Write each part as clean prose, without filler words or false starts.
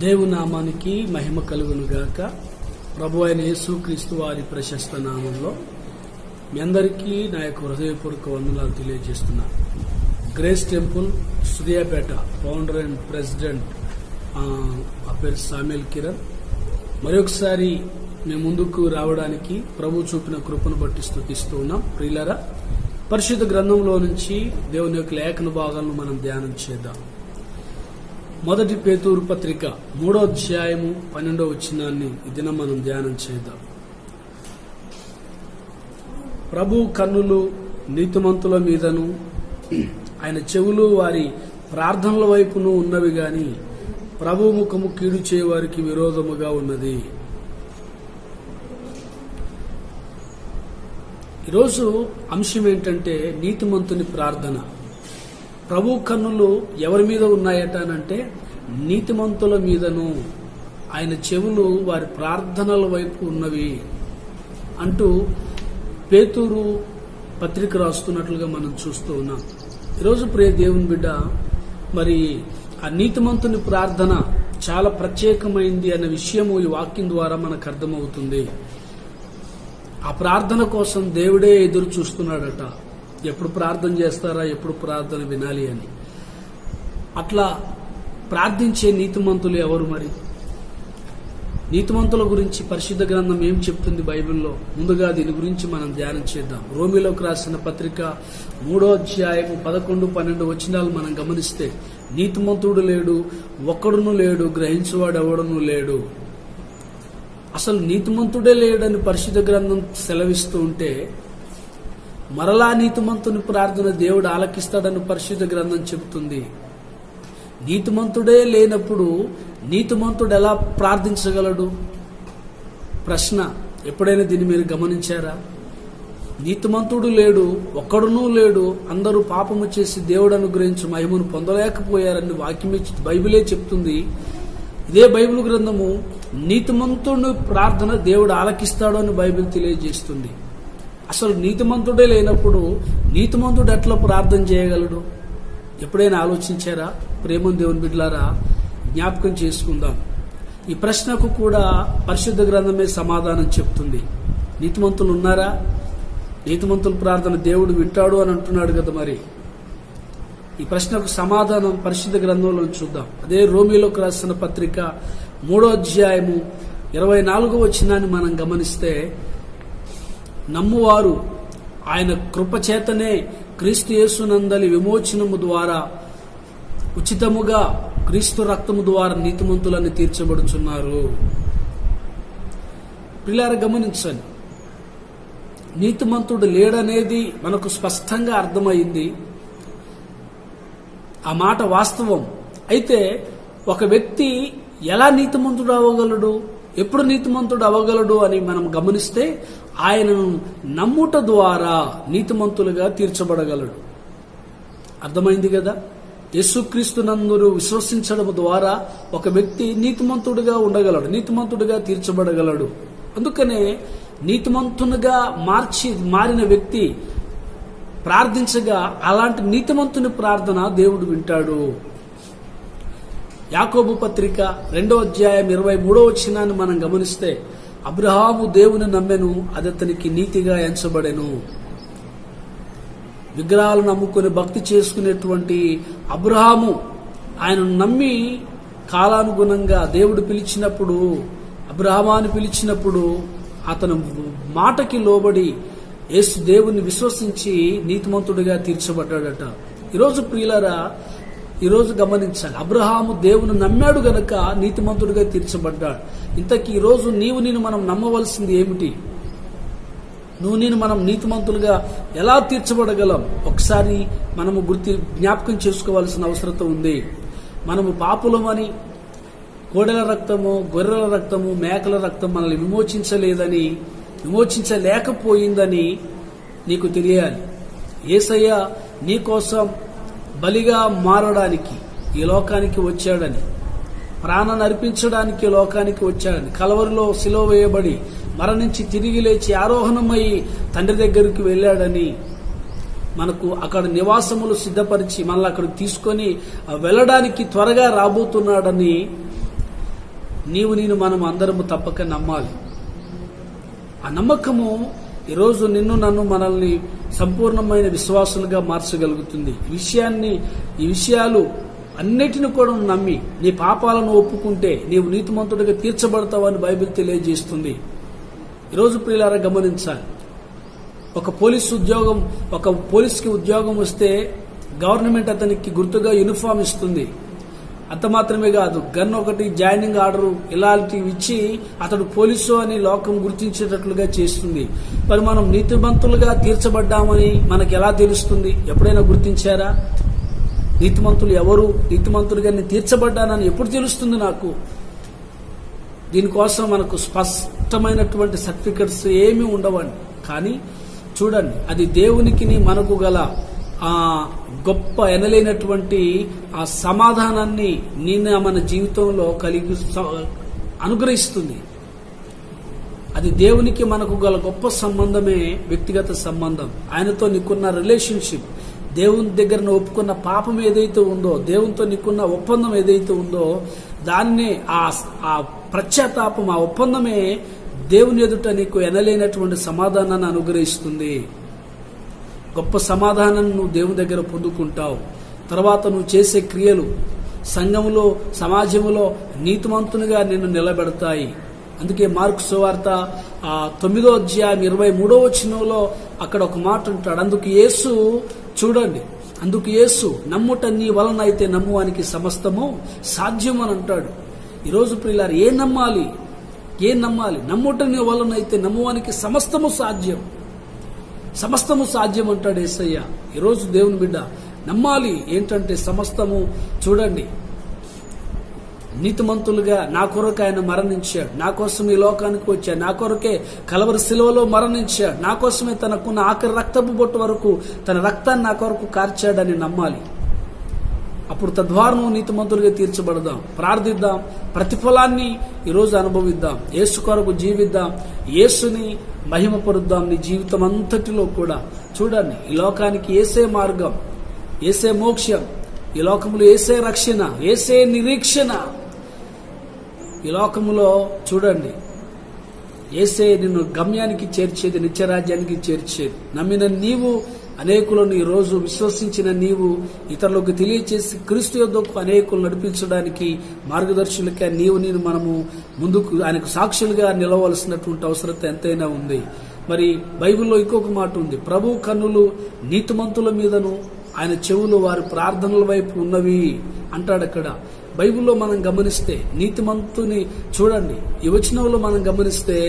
దేవుని నామానికి మహిమ కలుగును గాక. ప్రభు అయిన యేసుక్రీస్తు వారి ప్రశస్త నామంలో మీ అందరికీ నా యొక్క హృదయపూర్వక వందనాలు తెలియజేస్తున్నా. Grace temple Suryapet founder and president ఆ పేరు సామ్యుల్ కిరణ్. మరొకసారి మేము ముందుకు రావడానికి ప్రభు చూపిన కృపను బట్టి స్తుతిస్తూ ఉన్నాం. ప్రియులారా, పరిశుద్ధ గ్రంథంలో నుంచి దేవుని యొక్క లేఖన భాగాలను మనం ధ్యానం చేద్దాం. మొదటి పేతురు పత్రిక 3వ అధ్యాయము 12వ వచనాన్ని ఈ దినం మనం ధ్యానం చేద్దాం. ప్రభు కన్నులు నీతిమంతుల మీదను ఆయన చెవులు వారి ప్రార్థనల వైపును ఉన్నవి గాని ప్రభు ముఖము కీడు చేయవారికి విరోధముగా ఉన్నది. ఈరోజు అంశం ఏంటంటే నీతిమంతుని ప్రార్థన. ప్రభు కన్నులు ఎవరి మీద ఉన్నాయట అంటే నీతిమంతుల మీదను, ఆయన చెవులు వారి ప్రార్థనల వైపు ఉన్నవి అంటూ పేతురు పత్రిక రాస్తున్నట్లుగా మనం చూస్తూ ఉన్నాం. ఈరోజు ప్రియ దేవుని బిడ్డ, మరి ఆ నీతిమంతుని ప్రార్థన చాలా ప్రత్యేకమైంది అన్న విషయము ఈ వాక్యం ద్వారా మనకు అర్థమవుతుంది. ఆ ప్రార్థన కోసం దేవుడే ఎదురు చూస్తున్నాడట. ఎప్పుడు ప్రార్థన చేస్తారా, ఎప్పుడు ప్రార్థన వినాలి అని. అట్లా ప్రార్థించే నీతిమంతులు ఎవరు? మరి నీతిమంతుల గురించి పరిశుద్ధ గ్రంథం ఏం చెప్తుంది బైబిల్లో? ముందుగా దీని గురించి మనం ధ్యానం చేద్దాం. రోమిలోకి రాసిన పత్రిక 3వ అధ్యాయము 11, 12 వచనాలు మనం గమనిస్తే, నీతిమంతుడు లేడు, ఒక్కడును లేడు, గ్రహించువాడు ఎవడను లేడు. అసలు నీతిమంతుడే లేడని పరిశుద్ధ గ్రంథం సెలవిస్తూ ఉంటే, మరలా నీతిమంతుని ప్రార్థన దేవుడు ఆలకిస్తాడని పరిశుద్ధ గ్రంథం చెబుతుంది. నీతిమంతుడే లేనప్పుడు నీతిమంతుడు ఎలా ప్రార్థించగలడు? ప్రశ్న. ఎప్పుడైనా దీన్ని మీరు గమనించారా? నీతిమంతుడు లేడు, ఒక్కడునూ లేడు, అందరూ పాపము చేసి దేవుడు అనుగ్రహించి మహిమను పొందలేకపోయారని వాక్యమే బైబిలే చెప్తుంది. ఇదే బైబిల్ గ్రంథము నీతిమంతుని ప్రార్థన దేవుడు ఆలకిస్తాడు అని బైబిల్ తెలియజేస్తుంది. అసలు నీతిమంతుడే లేనప్పుడు నీతిమంతుడు ఎట్లా ప్రార్థన చేయగలడు? ఎప్పుడైనా ఆలోచించారా? ప్రేమ దేవుని బిడ్డలారా, జ్ఞాపకం చేసుకుందాం. ఈ ప్రశ్నకు కూడా పరిశుద్ధ గ్రంథమే సమాధానం చెప్తుంది. నీతిమంతులు ఉన్నారా? నీతిమంతుల ప్రార్థన దేవుడు వింటాడు అని అంటున్నాడు కదా. మరి ఈ ప్రశ్నకు సమాధానం పరిశుద్ధ గ్రంథంలో చూద్దాం. అదే రోమిలోకి రాసిన పత్రిక 3వ అధ్యాయము 24వ వచనాన్ని మనం గమనిస్తే, నమ్మువారు ఆయన కృపచేతనే క్రీస్తు యేసునందలి విమోచనము ద్వారా ఉచితముగా క్రీస్తు రక్తము ద్వారా నీతిమంతులని తీర్చబడుచున్నారు. పిల్లార గమనించండి, నీతిమంతుడు లేడనేది మనకు స్పష్టంగా అర్థమైంది. ఆ మాట వాస్తవం. అయితే ఒక వ్యక్తి ఎలా నీతిమంతుడు అవ్వగలడు, ఎప్పుడు నీతిమంతుడు అవ్వగలడు అని మనం గమనిస్తే, ఆయనను నమ్ముట ద్వారా నీతిమంతులుగా తీర్చబడగలడు. అర్థమైంది కదా? యేసుక్రీస్తునందు విశ్వసించడం ద్వారా ఒక వ్యక్తి నీతిమంతుడిగా ఉండగలడు, నీతిమంతుడిగా తీర్చబడగలడు. అందుకనే నీతిమంతునిగా మారిన వ్యక్తి ప్రార్థించగా అలాంటి నీతిమంతుని ప్రార్థన దేవుడు వింటాడు. యాకోబు పత్రిక 2వ అధ్యాయం 23వ వచనాన్ని మనం గమనిస్తే, అబ్రహాము దేవుని నమ్మెను, అది అతనికి నీతిగా ఎంచబడెను. విగ్రహాలను నమ్ముకుని భక్తి చేసుకునేటువంటి అబ్రహాము ఆయన నమ్మి కాలానుగుణంగా దేవుడు పిలిచినప్పుడు, అబ్రహామాని పిలిచినప్పుడు అతను మాటకి లోబడి యేసు దేవుని విశ్వసించి నీతిమంతుడిగా తీర్చబడ్డాడట. ఈరోజు ప్రియులారా, ఈరోజు గమనించాలి, అబ్రహాము దేవుని నమ్మాడు గనక నీతిమంతుడిగా తీర్చబడ్డాడు. ఇంతకీ ఈరోజు నేను మనం నమ్మవలసింది ఏమిటి? నేను మనం నీతిమంతులుగా ఎలా తీర్చబడగలం? ఒకసారి మనము జ్ఞాపకం చేసుకోవాల్సిన అవసరం ఉంది. మనము పాపులమని, కోడెల రక్తము, గొర్రెల రక్తము, మేకల రక్తం మనల్ని విమోచించలేకపోయిందని నీకు తెలియాలి. యేసయ్య నీ కోసం బలిగా మారడానికి ఈ లోకానికి వచ్చాడని, ప్రాణాన్ని అర్పించడానికి ఈ లోకానికి వచ్చాడని, కలవరిలో సిలువ వేయబడి మరణించి తిరిగి లేచి ఆరోహణమై తండ్రి దగ్గరికి వెళ్ళాడని, మనకు అక్కడ నివాసములు సిద్ధపరిచి మనల్ని అక్కడికి తీసుకొని వెళ్ళడానికి త్వరగా రాబోతున్నాడని నేను మనం అందరము తప్పక నమ్మాలి. ఆ నమ్మకము ఈరోజు నిన్ను నన్ను మనల్ని సంపూర్ణమైన విశ్వాసులుగా మార్చగలుగుతుంది. ఈ విషయాలు అన్నిటిని కూడా నమ్మి నీ పాపాలను ఒప్పుకుంటే నీవు నీతిమంతుడిగా తీర్చబడతావని బైబిల్ తెలియజేస్తుంది. ఈరోజు ప్రియులారా గమనించాలి. ఒక పోలీస్కి ఉద్యోగం వస్తే గవర్నమెంట్ అతనికి గుర్తుగా యూనిఫామ్ ఇస్తుంది. అంత మాత్రమే కాదు, గన్ ఒకటి, జాయినింగ్ ఆర్డర్ ఇలాంటివి ఇచ్చి అతడు పోలీసు అని లోకం గుర్తించేటట్లుగా చేస్తుంది. మరి మనం నీతిమంతులుగా తీర్చబడ్డామని మనకు ఎలా తెలుస్తుంది? ఎప్పుడైనా గుర్తించారా? నీతిమంతులు ఎవరు? నీతిమంతులుగా నేను తీర్చబడ్డానని ఎప్పుడు తెలుస్తుంది నాకు? దీనికోసం మనకు స్పష్టమైనటువంటి సర్టిఫికెట్స్ ఏమీ ఉండవండి. కానీ చూడండి, అది దేవునికి మనకు గల ఆ గొప్ప ఎనలేనటువంటి ఆ సమాధానాన్ని మన జీవితంలో అనుగ్రహిస్తుంది. అది దేవునికి మనకు గల గొప్ప సంబంధమే వ్యక్తిగత సంబంధం. ఆయనతో నీకున్న రిలేషన్షిప్, దేవుని దగ్గర ఒప్పుకున్న పాపం ఏదైతే ఉందో, దేవునితో నీకున్న ఒప్పందం ఏదైతే ఉందో, దాన్నే ఆ పశ్చాత్తాపం, ఆ ఒప్పందమే దేవుని ఎదుట నీకు ఎనలేనటువంటి సమాధానాన్ని అనుగ్రహిస్తుంది. గొప్ప సమాధానాన్ని నువ్వు దేవుని దగ్గర పొందుకుంటావు. తర్వాత నువ్వు చేసే క్రియలు సంఘములో, సమాజంలో నీతిమంతునిగా నిన్ను నిలబెడతాయి. అందుకే మార్కు సువార్త 9వ అధ్యాయం 23వ వచనంలో అక్కడ ఒక మాట ఉంటాడు. అందుకు యేసు నమ్ముట నీ వలన అయితే నమ్మువానికి సమస్తము సాధ్యం అని అంటాడు. ఈరోజు ప్రియులారు ఏం నమ్మాలి? నమ్ముట నీ వలన అయితే నమ్మువానికి సమస్తము సాధ్యం అంటాడు యేసయ్య. ఈరోజు దేవుని బిడ్డ నమ్మాలి. ఏంటంటే సమస్తము. చూడండి, నీతిమంతులుగా నా కొరకు ఆయన మరణించాడు, నా కోసం ఈ లోకానికి వచ్చాడు, నా కొరకే కలవరి శిలువలో మరణించాడు, నా కోసమే తనకున్న ఆఖరి రక్తపు బొట్టు వరకు తన రక్తాన్ని నా కొరకు కార్చాడని నమ్మాలి. అప్పుడు తద్వారా నువ్వు నీతిమంతులుగా తీర్చబడదాం. ప్రార్థిద్దాం, ప్రతిఫలాన్ని ఈరోజు అనుభవిద్దాం, యేసు కొరకు జీవిద్దాం, యేసుని మహిమపరుద్దాం నీ జీవితం అంతటిలో కూడా. చూడండి, ఈ లోకానికి యేసే మార్గం, యేసే మోక్షం, ఈ లోకములో యేసే రక్షణ, యేసే నిరీక్షణ. ఈ లోకములో చూడండి, యేసే నిన్ను గమ్యానికి చేర్చేది, నిత్యరాజ్యానికి చేర్చేది. నమ్మిన నీవు, అనేకులను ఈ రోజు విశ్వసించిన నీవు ఇతరులకు తెలియచేసి క్రీస్తు యొద్దకు అనేకులు నడిపించడానికి మార్గదర్శులుగా నేను మనము ముందుకు ఆయనకు సాక్షులుగా నిలవలసినటువంటి అవసరత ఎంతైనా ఉంది. మరి బైబిల్లో ఇంకొక మాట ఉంది, ప్రభు కన్నులు నీతిమంతుల మీదను ఆయన చెవులు వారి ప్రార్థనల వైపు ఉన్నవి అంటాడు. అక్కడ బైబిల్లో మనం గమనిస్తే నీతిమంతుని చూడండి, ఈ వచనంలో మనం గమనిస్తే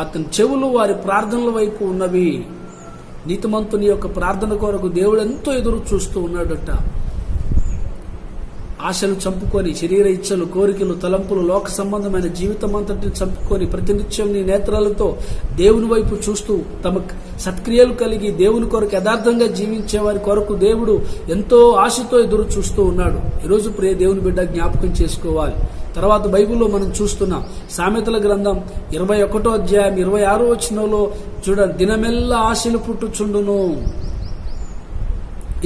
అతని చెవులు వారి ప్రార్థనల వైపు ఉన్నవి. నీతిమంతుని యొక్క ప్రార్థన కొరకు దేవుడు ఎంతో ఎదురు చూస్తూ ఉన్నాడట. ఆశలు చంపుకొని, శరీర ఇచ్చలు, కోరికలు, తలంపులు, లోక సంబంధమైన జీవితం అంతటిని చంపుకొని ప్రతినిత్యం నీ నేత్రాలతో దేవుని వైపు చూస్తూ తమ సత్క్రియలు కలిగి దేవుని కొరకు యథార్థంగా జీవించే వారి కొరకు దేవుడు ఎంతో ఆశతో ఎదురు చూస్తూ ఉన్నాడు. ఈరోజు ప్రియ దేవుని బిడ్డ జ్ఞాపకం చేసుకోవాలి. తర్వాత బైబిల్లో మనం చూస్తున్నాం, సామెతల గ్రంథం 21వ అధ్యాయం 26వ వచనంలో చూడండి, దినమెల్లా ఆశలు పుట్టుచుండును,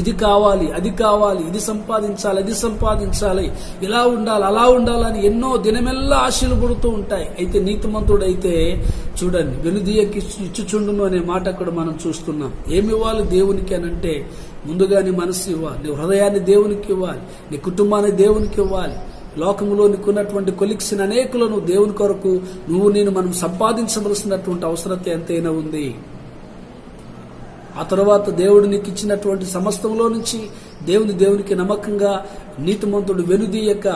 ఇది కావాలి, అది కావాలి, ఇది సంపాదించాలి, అది సంపాదించాలి, ఇలా ఉండాలి, అలా ఉండాలని ఎన్నో దినమెల్లా ఆశలు పుడుతూ ఉంటాయి. అయితే నీతిమంతుడైతే చూడండి, వెనుదీయకి ఇచ్చుచుండును అనే మాట అక్కడ మనం చూస్తున్నాం. ఏమి ఇవ్వాలి దేవునికి అనంటే, ముందుగా నీ మనసు ఇవ్వాలి, నీ హృదయాన్ని దేవునికి ఇవ్వాలి, నీ కుటుంబాన్ని దేవునికి ఇవ్వాలి. లోకంలో నీకున్నటువంటి కొలిక్స్ అనేకులను దేవుని కొరకు నేను మనం సంపాదించవలసినటువంటి అవసరత ఎంతైనా ఉంది. ఆ తర్వాత దేవుడు నీకు ఇచ్చినటువంటి సమస్తంలో నుంచి దేవునికి నమ్మకంగా నీతిమంతుడు వెనుదీయక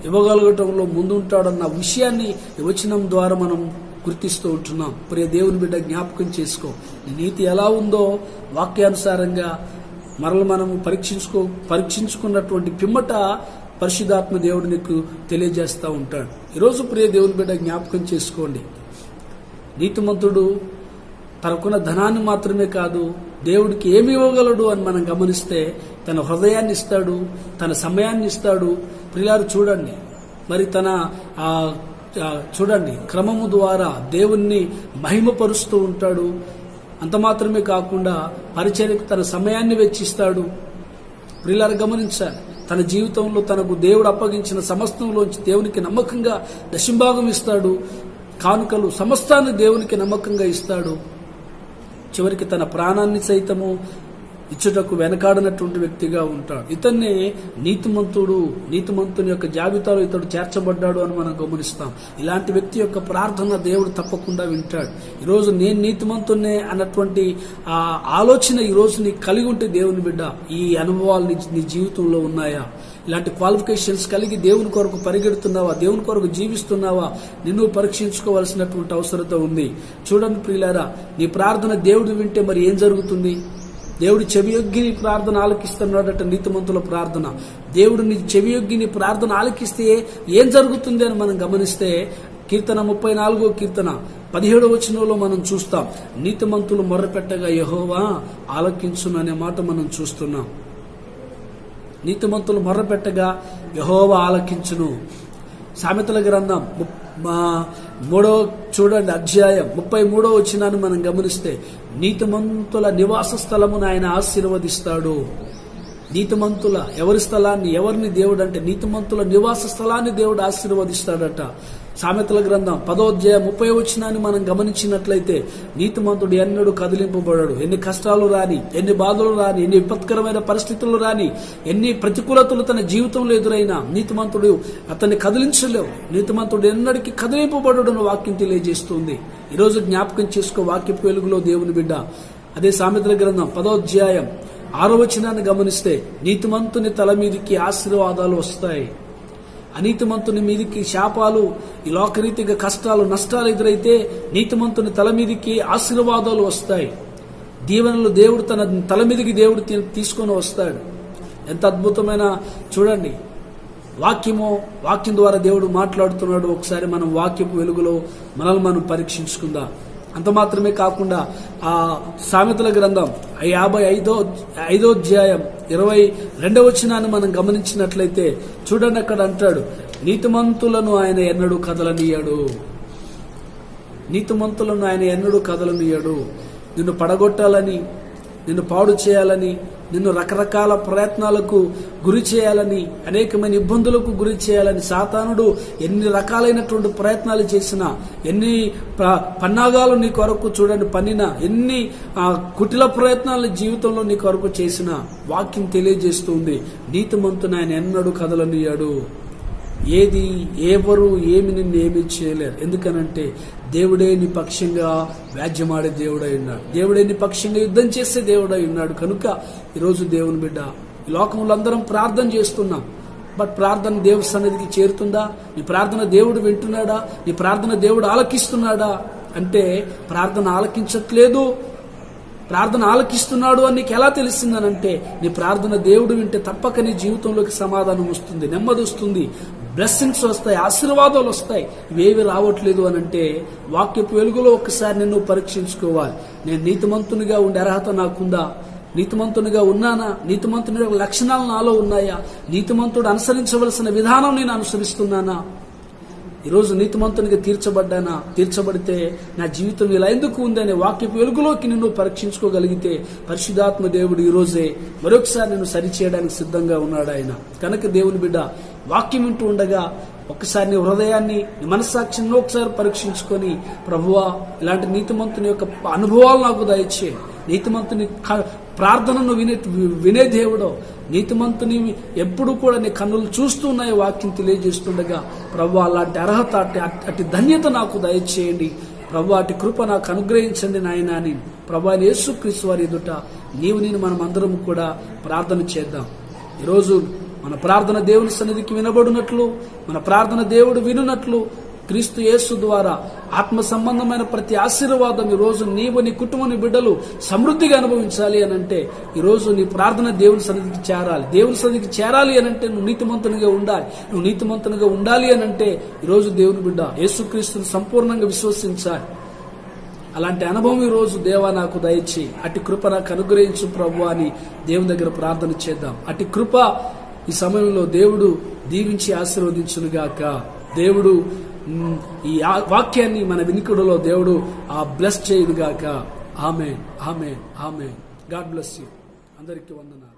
ఇవ్వగలగటంలో ముందుంటాడన్న విషయాన్ని వచనం ద్వారా మనం గుర్తిస్తూ ఉంటున్నాం. ప్రియ దేవుని బిడ్డ జ్ఞాపకం చేసుకో, నీ నీతి ఎలా ఉందో వాక్యానుసారంగా మరలు మనం పరీక్షించుకున్నటువంటి పిమ్మట పరిశుద్ధాత్మ దేవుడు నీకు తెలియజేస్తూ ఉంటాడు. ఈరోజు ప్రియ దేవుని బిడ్డ జ్ఞాపకం చేసుకోండి, నీతిమంతుడు తనకున్న ధనాన్ని మాత్రమే కాదు, దేవుడికి ఏమి ఇవ్వగలడు అని మనం గమనిస్తే తన హృదయాన్ని ఇస్తాడు, తన సమయాన్ని ఇస్తాడు. ప్రియులారు చూడండి, మరి తన చూడండి క్రమము ద్వారా దేవుణ్ణి మహిమపరుస్తూ ఉంటాడు. అంత మాత్రమే కాకుండా పరిచర్యకు తన సమయాన్ని వెచ్చిస్తాడు. ప్రియులారు గమనించాలి, తన జీవితంలో తనకు దేవుడు అప్పగించిన సమస్తంలోంచి దేవునికి నమ్మకంగా దశంభాగం ఇస్తాడు. కానుకలు సమస్తాన్ని దేవునికి నమ్మకంగా ఇస్తాడు. చివరికి తన ప్రాణాన్ని సైతము ఇచ్చుటకు వెనకాడనటువంటి వ్యక్తిగా ఉంటాడు. ఇతన్నే నీతిమంతుని యొక్క జాబితాలో ఇతడు చేర్చబడ్డాడు అని మనం గమనిస్తాం. ఇలాంటి వ్యక్తి యొక్క ప్రార్థన దేవుడు తప్పకుండా వింటాడు. ఈరోజు నేను నీతిమంతున్నే అన్నటువంటి ఆ ఆలోచన ఈరోజు నీకు కలిగి ఉంటే దేవుని బిడ్డ, ఈ అనుభవాలు నీ జీవితంలో ఉన్నాయా? ఇలాంటి క్వాలిఫికేషన్స్ కలిగి దేవుని కొరకు పరిగెడుతున్నావా? దేవుని కొరకు జీవిస్తున్నావా? నిన్ను పరీక్షించుకోవాల్సినటువంటి అవసరత ఉంది. చూడండి ప్రియులారా, నీ ప్రార్థన దేవుడు వింటే మరి ఏం జరుగుతుంది? దేవుడు చెవియొగ్గి నీ ప్రార్థన ఆలకిస్తున్నాడట. నీతిమంతుల ప్రార్థన దేవుడు నీ చెవియొగ్గి నీ ప్రార్థన ఆలకిస్తే ఏం జరుగుతుంది అని మనం గమనిస్తే కీర్తన 34వ కీర్తన 17వ వచనంలో మనం చూస్తాం. నీతిమంతులు మొర్రపెట్టగా యెహోవా ఆలకించును అనే మాట మనం చూస్తున్నాం. నీతిమంతులు మొర్రపెట్టగా యెహోవా ఆలకించును. సామెతల గ్రంథం 3వ చూడండి అధ్యాయం 33వ వచనాన్ని మనం గమనిస్తే నీతిమంతుల నివాస స్థలమును ఆయన ఆశీర్వదిస్తాడు. నీతిమంతుల ఎవరిని దేవుడు అంటే నీతిమంతుల నివాస స్థలాన్ని దేవుడు ఆశీర్వదిస్తాడట. సామెతల గ్రంథం 10వ అధ్యాయం 30వ వచనాన్ని మనం గమనించినట్లయితే నీతిమంతుడు ఎన్నడూ కదిలింపబడడు. ఎన్ని కష్టాలు రాని, ఎన్ని బాధలు రాని, ఎన్ని విపత్కరమైన పరిస్థితులు రాని, ఎన్ని ప్రతికూలతలు తన జీవితంలో ఎదురైనా నీతిమంతుడు అతన్ని కదిలించలేవు. నీతిమంతుడు ఎన్నడికి కదిలింపబడడు వాక్యం తెలియజేస్తుంది. ఈరోజు జ్ఞాపకం చేసుకో వాక్యపు వెలుగులో దేవుని బిడ్డ. అదే సామెతల గ్రంథం 10వ అధ్యాయం 6వ వచనాన్ని గమనిస్తే నీతిమంతుని తల మీదికి ఆశీర్వాదాలు వస్తాయి, అనీతిమంతుని మీదికి శాపాలు, ఈ లోకరీతిగా కష్టాలు నష్టాలు ఎదురైతే నీతిమంతుని తల మీదికి ఆశీర్వాదాలు వస్తాయి. దీవెనలు దేవుడు తన తల మీదికి దేవుడు తీసుకొని వస్తాడు. ఎంత అద్భుతమైన చూడండి వాక్యం ద్వారా దేవుడు మాట్లాడుతున్నాడు. ఒకసారి మనం వాక్యపు వెలుగులో మనల్ని మనం పరీక్షించుకుందాం. అంత మాత్రమే కాకుండా ఆ సామెతల గ్రంథం 55వ అధ్యాయం 22వ వచనాన్ని మనం గమనించినట్లయితే చూడండి, అక్కడ అంటాడు నీతిమంతులను ఆయన ఎన్నడూ కదలనీయడు. నీతిమంతులను ఆయన ఎన్నడూ కదలనీయడు. నిన్ను పడగొట్టాలని, నిన్ను పాడు చేయాలని, నిన్ను రకరకాల ప్రయత్నాలకు గురి చేయాలని, అనేకమైన ఇబ్బందులకు గురి చేయాలని సాతానుడు ఎన్ని రకాలైనటువంటి ప్రయత్నాలు చేసినా, ఎన్ని పన్నాగాలు నీ కొరకు చూడండి పన్నినా, ఎన్ని కుటిల ప్రయత్నాలు జీవితంలో నీ కొరకు చేసినా వాక్యం తెలియజేస్తుంది నీతిమంతుని ఆయన ఎన్నడూ కదలనీయడు. ఎవరు ఏమి నిన్ను ఏమీ చేయలేరు. ఎందుకనంటే దేవుడే నీ పక్షంగా వ్యాజ్యమాడే దేవుడై ఉన్నాడు. దేవుడే నీ పక్షంగా యుద్ధం చేసే దేవుడై ఉన్నాడు. కనుక ఈరోజు దేవుని బిడ్డ, ఈ లోకంలో అందరం ప్రార్థన చేస్తున్నాం. బట్ ప్రార్థన దేవుడి సన్నిధికి చేరుతుందా? నీ ప్రార్థన దేవుడు వింటున్నాడా? నీ ప్రార్థన దేవుడు ఆలకిస్తున్నాడా? అంటే ప్రార్థన ఆలకించట్లేదు, ప్రార్థన ఆలకిస్తున్నాడు అని నీకు ఎలా తెలిసిందనంటే నీ ప్రార్థన దేవుడు వింటే తప్పక నీ జీవితంలోకి సమాధానం వస్తుంది, నెమ్మది వస్తుంది, బ్లెస్సింగ్స్ వస్తాయి, ఆశీర్వాదాలు వస్తాయి. ఇవేవి రావట్లేదు అని అంటే వాక్యపు వెలుగులో ఒక్కసారి నిన్ను పరీక్షించుకోవాలి. నేను నీతిమంతునిగా ఉండే అర్హత నాకుందా? నీతిమంతునిగా ఉన్నానా? నీతిమంతుని లక్షణాలు నాలో ఉన్నాయా? నీతిమంతుడు అనుసరించవలసిన విధానం నేను అనుసరిస్తున్నానా? ఈరోజు నీతిమంతునిగా తీర్చబడితే నా జీవితం ఇలా ఎందుకు ఉందనే వాక్యపు వెలుగులోకి నిన్ను పరీక్షించుకోగలిగితే పరిశుద్ధాత్మ దేవుడు ఈరోజే మరొకసారి నిన్ను సరిచేయడానికి సిద్ధంగా ఉన్నాడు ఆయన. కనుక దేవుని బిడ్డ, వాక్యం వింటూ ఉండగా ఒక్కసారి నీ హృదయాన్ని, నీ మనస్సాక్షిని ఒకసారి పరీక్షించుకొని, ప్రభువా ఇలాంటి నీతిమంతుని యొక్క అనుభవాలు నాకు దయచే, నీతిమంతుని ప్రార్థనను వినే దేవుడో, నీతిమంతుని ఎప్పుడు కూడా నీ కన్నులు చూస్తూ ఉన్నాయి వాక్యం తెలియజేస్తుండగా, ప్రభు అలాంటి అర్హత, అటు ధన్యత నాకు దయచేయండి ప్రభు, అటు కృప నాకు అనుగ్రహించండి నాయన అని ప్రభు అయిన యేసుక్రీస్తు వారి ఎదుట నేను మనం అందరం కూడా ప్రార్థన చేద్దాం. ఈరోజు మన ప్రార్థన దేవుని సన్నిధికి వినబడినట్లు, మన ప్రార్థన దేవుడు వినున్నట్లు క్రీస్తు యేసు ద్వారా ఆత్మ సంబంధమైన ప్రతి ఆశీర్వాదం ఈరోజు నీవు, నీ కుటుంబం, నీ బిడ్డలు సమృద్ధిగా అనుభవించాలి అనంటే ఈరోజు నీ ప్రార్థన దేవుని సన్నిధికి చేరాలి. దేవుని సన్నిధికి చేరాలి అనంటే నువ్వు నీతిమంతునిగా ఉండాలి. నువ్వు నీతిమంతునిగా ఉండాలి అనంటే ఈరోజు దేవుని బిడ్డ యేసుక్రీస్తుని సంపూర్ణంగా విశ్వసించాలి. అలాంటి అనుభవం ఈరోజు దేవా నాకు దయచేయి, అటు కృప నాకు అనుగ్రహించు ప్రభు అని దేవుని దగ్గర ప్రార్థన చేద్దాం. అటు కృప ఈ సమయంలో దేవుడు దీవించి ఆశీర్వదించునుగాక. దేవుడు ఈ వాక్యాన్ని మన వినికిడిలో దేవుడు బ్లెస్ చేయునుగాక. ఆమేన్, ఆమేన్, ఆమేన్. God bless you. అందరికీ వందనాలు.